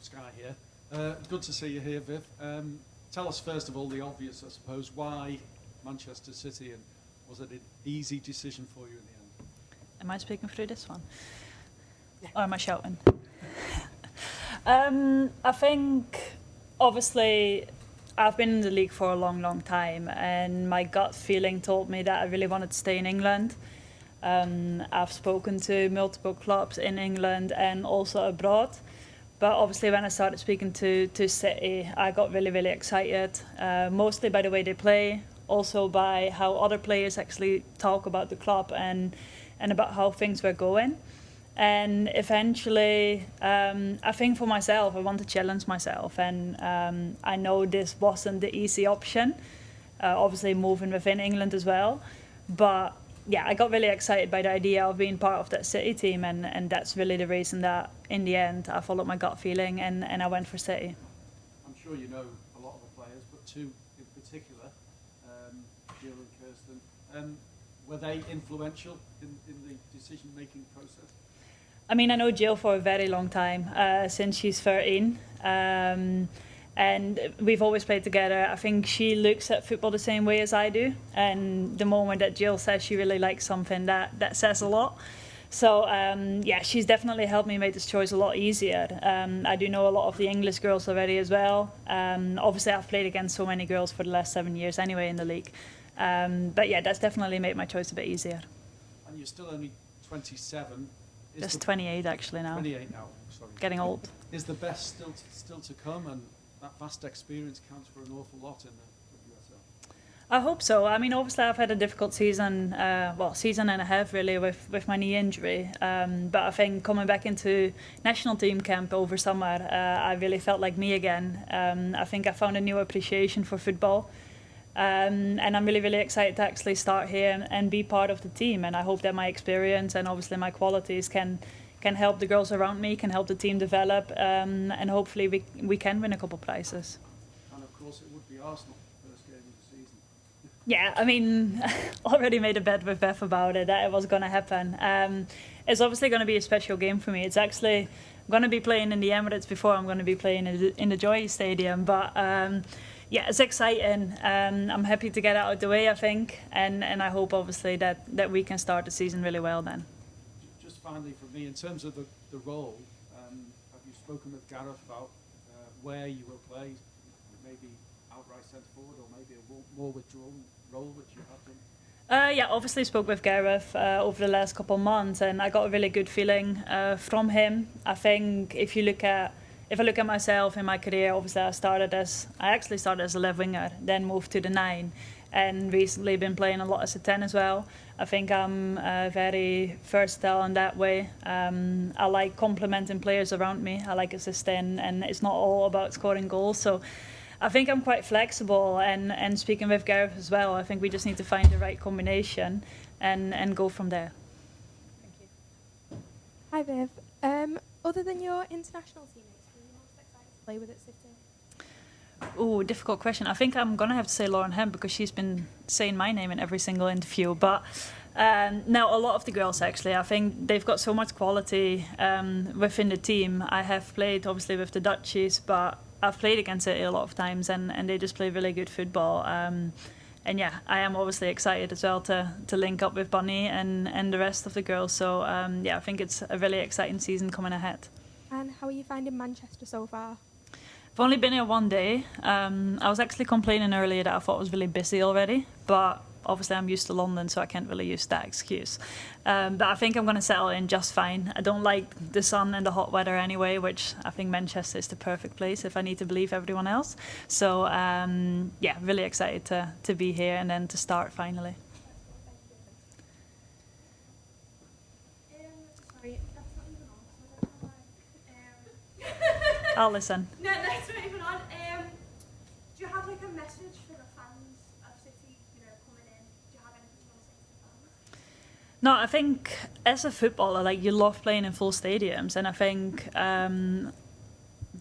Sky here. Good to see you here, Viv. Tell us first of all the obvious, I suppose. Why Manchester City, and was it an easy decision for you in the end? Am I speaking through this one? Yeah. Or am I shouting? I think, obviously, I've been in the league for a long, long time, and my gut feeling told me that I really wanted to stay in England. I've spoken to multiple clubs in England and also abroad. But obviously when I started speaking to City, I got really, really excited, mostly by the way they play, also by how other players actually talk about the club and about how things were going. And eventually, I think for myself, I want to challenge myself. And I know this wasn't the easy option, obviously moving within England as well. But yeah, I got really excited by the idea of being part of that City team. And that's really the reason that in the end, I followed my gut feeling and I went for City. I'm sure you know a lot of the players, but two in particular, Jill and Kirsten. Were they influential in the decision-making process? I mean, I know Jill for a very long time, since she's 13. And we've always played together. I think she looks at football the same way as I do. And the moment that Jill says she really likes something, that says a lot. So, yeah, she's definitely helped me make this choice a lot easier. I do know a lot of the English girls already as well. Obviously, I've played against so many girls for the last 7 years anyway in the league. But yeah, that's definitely made my choice a bit easier. And you're still only 27. Just 28 actually now. 28 now, sorry. Getting old. Is the best still to come, and that vast experience counts for an awful lot in the WSL? I hope so. I mean, obviously I've had a difficult season, season and a half really with my knee injury. But I think coming back into national team camp over summer, I really felt like me again. I think I found a new appreciation for football. And I'm really, really excited to actually start here and be part of the team. And I hope that my experience and obviously my qualities can help the girls around me, can help the team develop, and hopefully we can win a couple prizes. And of course it would be Arsenal, first game of the season. Yeah, I mean, already made a bet with Beth about it, that it was going to happen. It's obviously going to be a special game for me. It's actually going to be playing in the Emirates before I'm going to be playing in the Joy Stadium. But yeah, it's exciting. I'm happy to get out of the way, I think. And I hope, obviously, that we can start the season really well then. Just finally from me, in terms of the role, have you spoken with Gareth about where you will play? Maybe outright centre forward, or maybe a more withdrawn role, which you have done? Yeah, obviously spoke with Gareth over the last couple of months, and I got a really good feeling from him. I think if I look at myself in my career, obviously I actually started as a left winger, then moved to the 9, and recently been playing a lot as a 10 as well. I think I'm very versatile in that way. I like complementing players around me. I like assisting, and it's not all about scoring goals. So I think I'm quite flexible, and speaking with Gareth as well, I think we just need to find the right combination and go from there. Thank you. Hi Viv. Other than your international teammates, who are you most excited to play with at City? Oh, difficult question. I think I'm going to have to say Lauren Hemp because she's been saying my name in every single interview. But now a lot of the girls, actually, I think they've got so much quality within the team. I have played, obviously, with the Dutchies, but I've played against it a lot of times, and they just play really good football. And yeah, I am obviously excited as well to link up with Bunny and the rest of the girls. So yeah, I think it's a really exciting season coming ahead. And how are you finding Manchester so far? I've only been here one day. I was actually complaining earlier that I thought it was really busy already, but obviously I'm used to London, so I can't really use that excuse. But I think I'm going to settle in just fine. I don't like the sun and the hot weather anyway, which I think Manchester is the perfect place if I need to believe everyone else. So yeah, really excited to be here and then to start finally. Sorry, that's not even on, so I don't know. I'll listen. No, that's not even on. Do you have like a message for the fans of City, coming in? Do you have anything you want to say to the fans? No, I think as a footballer, like, you love playing in full stadiums, and I think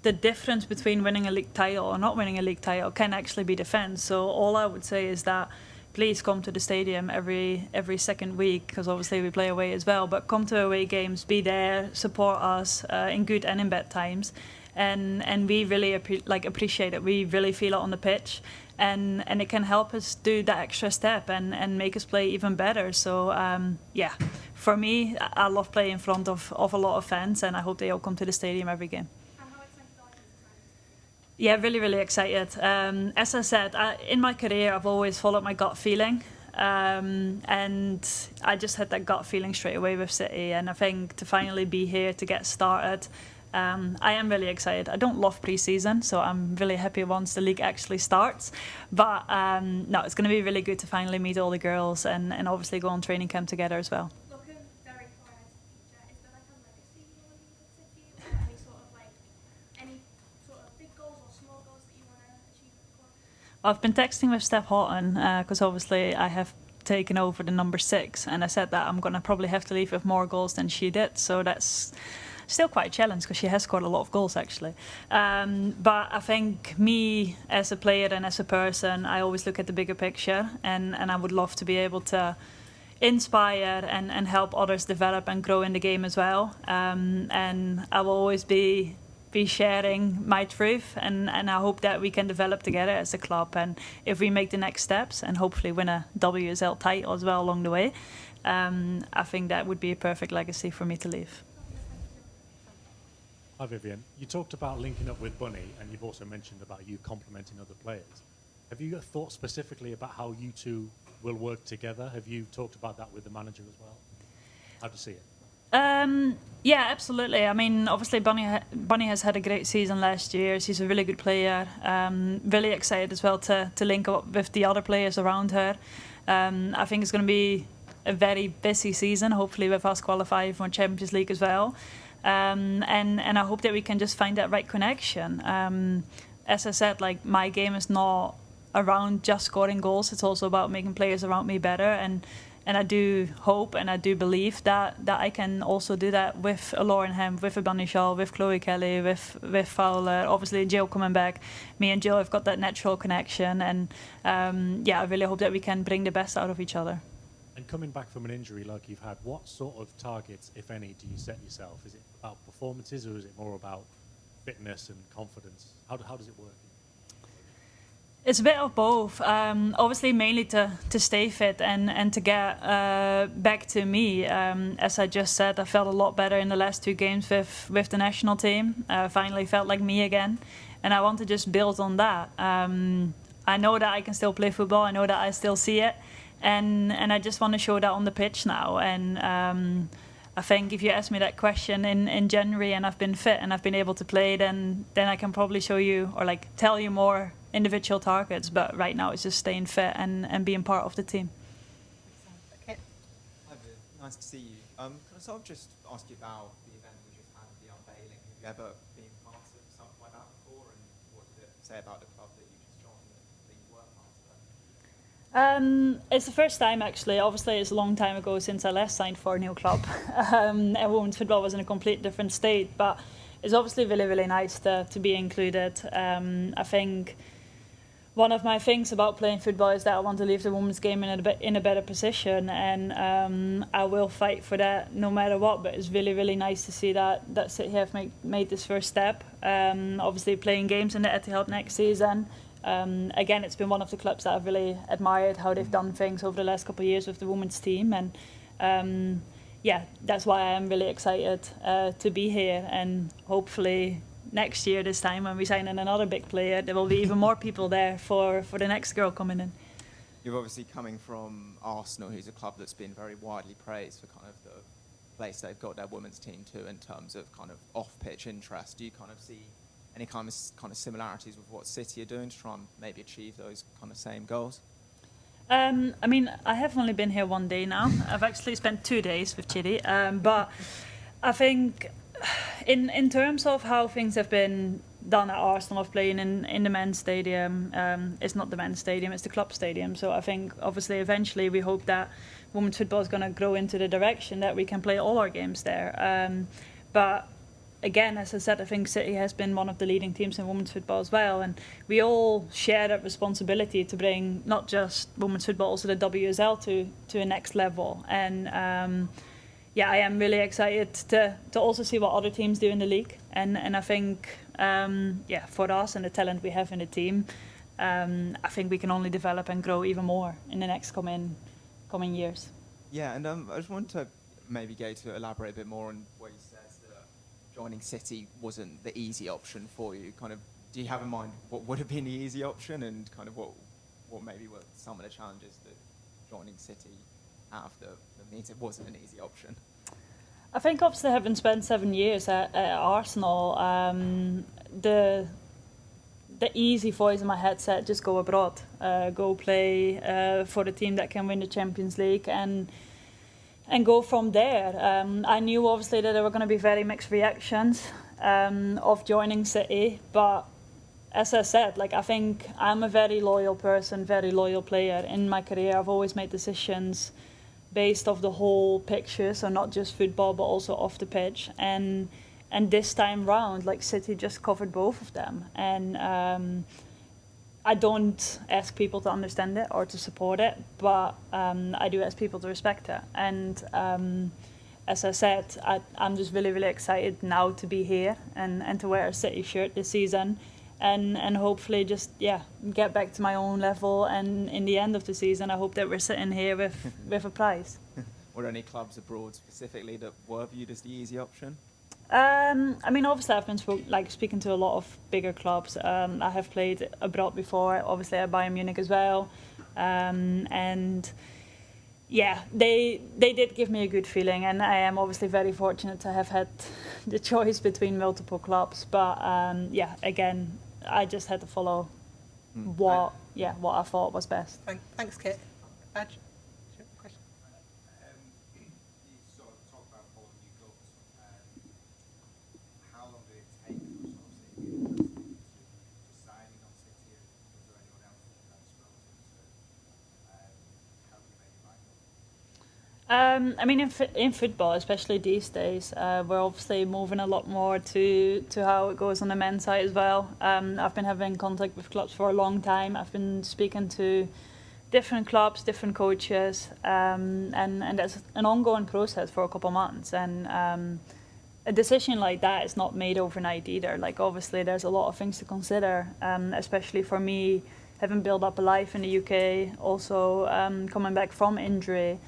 the difference between winning a league title or not winning a league title can actually be defence. So all I would say is that please come to the stadium every second week, because obviously we play away as well. But come to away games, be there, support us in good and in bad times, and we really appreciate it. We really feel it on the pitch, and it can help us do that extra step and make us play even better. So yeah, for me, I love playing in front of a lot of fans, and I hope they all come to the stadium every game. And how excited are you to sign? Yeah, really, really excited. As I said, in my career, I've always followed my gut feeling. And I just had that gut feeling straight away with City. And I think to finally be here, to get started, I am really excited. I don't love pre-season, so I'm really happy once the league actually starts. But no, it's going to be really good to finally meet all the girls and obviously go on training camp together as well. Looking very far into the future, is there like a legacy you want to leave at City, or any sort of big goals or small goals that you want to achieve at the club? I've been texting with Steph Houghton because obviously I have taken over the number 6, and I said that I'm going to probably have to leave with more goals than she did. So that's still quite a challenge because she has scored a lot of goals actually. But I think me as a player and as a person, I always look at the bigger picture, and I would love to be able to inspire and help others develop and grow in the game as well. And I will always be sharing my truth, and I hope that we can develop together as a club, and if we make the next steps and hopefully win a WSL title as well along the way, I think that would be a perfect legacy for me to leave. Hi Vivian, you talked about linking up with Bunny, and you've also mentioned about you complementing other players. Have you thought specifically about how you two will work together? Have you talked about that with the manager as well? How do you see it? Yeah, absolutely. I mean, obviously Bunny has had a great season last year. She's a really good player. Really excited as well to link up with the other players around her. I think it's going to be a very busy season, hopefully with us qualifying for Champions League as well. And I hope that we can just find that right connection. As I said, like, my game is not around just scoring goals. It's also about making players around me better, and I do hope and I do believe that I can also do that with a Lauren Hemp, with a Bunny Shaw, with Chloe Kelly, with Fowler, obviously Jill coming back. Me and Jill have got that natural connection, and yeah, I really hope that we can bring the best out of each other. And coming back from an injury like you've had, what sort of targets, if any, do you set yourself? Is it about performances, or is it more about fitness and confidence? How does it work? It's a bit of both. Obviously, mainly to stay fit and to get back to me. As I just said, I felt a lot better in the last 2 games with the national team. Finally felt like me again. And I want to just build on that. I know that I can still play football. I know that I still see it. And I just want to show that on the pitch now. And I think if you ask me that question in January and I've been fit and I've been able to play, then I can probably show you or like tell you more individual targets. But right now it's just staying fit and being part of the team. Okay. Hi Viv, nice to see you. Can I sort of just ask you about the event we just had, the unveiling? Have you ever been part of something like that before, and what did it say about the club that you just joined that you were part of it? It's the first time actually. Obviously it's a long time ago since I last signed for a new club. And women's football was in a complete different state, but it's obviously really, really nice to be included. I think one of my things about playing football is that I want to leave the women's game in a better position, and I will fight for that no matter what. But it's really, really nice to see that City have made this first step. Obviously playing games in the Etihad next season. Again, it's been one of the clubs that I've really admired how they've done things over the last couple of years with the women's team, and yeah, that's why I am really excited to be here, and hopefully next year this time when we sign in another big player, there will be even more people there for the next girl coming in. You're obviously coming from Arsenal, who's a club that's been very widely praised for kind of the place they've got their women's team to in terms of kind of off-pitch interest. Do you kind of see any kind of similarities with what City are doing to try and maybe achieve those kind of same goals? I mean, I have only been here 1 day now. I've actually spent 2 days with Chidi, but I think in terms of how things have been done at Arsenal, of playing in the men's stadium, it's not the men's stadium, it's the club stadium. So I think obviously eventually we hope that women's football is going to grow into the direction that we can play all our games there. But again, as I said, I think City has been one of the leading teams in women's football as well, and we all share that responsibility to bring not just women's football, also the WSL to a next level. And yeah, I am really excited to also see what other teams do in the league. And I think, yeah, for us and the talent we have in the team, I think we can only develop and grow even more in the next coming years. Yeah, and I just wanted to maybe go to elaborate a bit more on what you said, that joining City wasn't the easy option for you. Kind of, do you have in mind what would have been the easy option, and kind of what maybe were some of the challenges that joining City after means it wasn't an easy option? I think obviously having spent 7 years at Arsenal, the easy voice in my head said just go abroad, go play for a team that can win the Champions League and go from there. I knew obviously that there were going to be very mixed reactions of joining City, but as I said, like, I think I'm a very loyal person, very loyal player. In my career, I've always made decisions based off the whole picture, so not just football but also off the pitch. And this time round, like, City just covered both of them. And I don't ask people to understand it or to support it, but I do ask people to respect it. And as I said, I'm just really, really excited now to be here and to wear a City shirt this season. And hopefully just, yeah, get back to my own level. And in the end of the season, I hope that we're sitting here with a prize. Were there any clubs abroad specifically that were viewed as the easy option? I mean, obviously, I've been speaking to a lot of bigger clubs. I have played abroad before, obviously at Bayern Munich as well. And yeah, they did give me a good feeling, and I am obviously very fortunate to have had the choice between multiple clubs. But yeah, again, I just had to follow what I thought was best. Thanks, Kit. Badge? Question? You sort of talk about following your guts. How long did it take for sort of City being deciding on City, and was there anyone else that you kind of spoke to help you make your mind up? I mean, in football, especially these days, we're obviously moving a lot more to how it goes on the men's side as well. I've been having contact with clubs for a long time. I've been speaking to different clubs, different coaches, and that's an ongoing process for a couple of months. And a decision like that is not made overnight either. Like, obviously, there's a lot of things to consider, especially for me, having built up a life in the UK, also coming back from injury.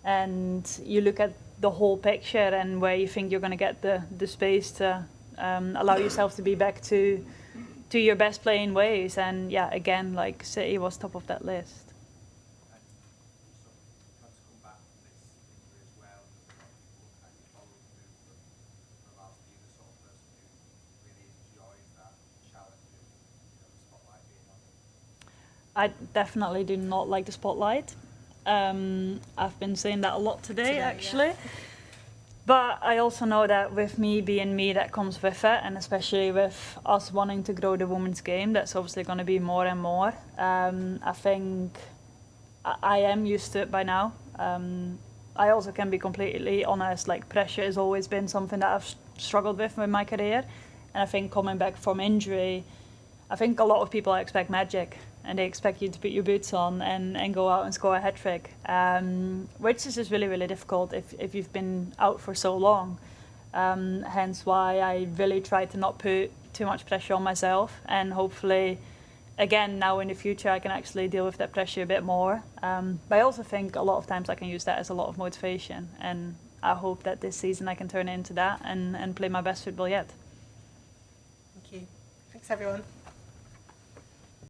And you look at the whole picture and where you think you're going to get the space to allow yourself to be back to your best playing ways. And yeah, again, like, City was top of that list. And you sort of had to come back from this injury as well. There's a lot of people kind of following through from Alf, being the sort of person who really enjoys that challenge of, the spotlight being on them. I definitely do not like the spotlight. I've been saying that a lot today actually. Yeah. But I also know that with me being me, that comes with it, and especially with us wanting to grow the women's game, that's obviously going to be more and more. I think I am used to it by now. I also can be completely honest, like, pressure has always been something that I've struggled with in my career. And I think coming back from injury, I think a lot of people expect magic. And they expect you to put your boots on and go out and score a hat-trick, which is just really, really difficult if you've been out for so long. Hence why I really try to not put too much pressure on myself, and hopefully, again, now in the future, I can actually deal with that pressure a bit more. But I also think a lot of times I can use that as a lot of motivation, and I hope that this season I can turn it into that and play my best football yet. Thank you. Thanks, everyone.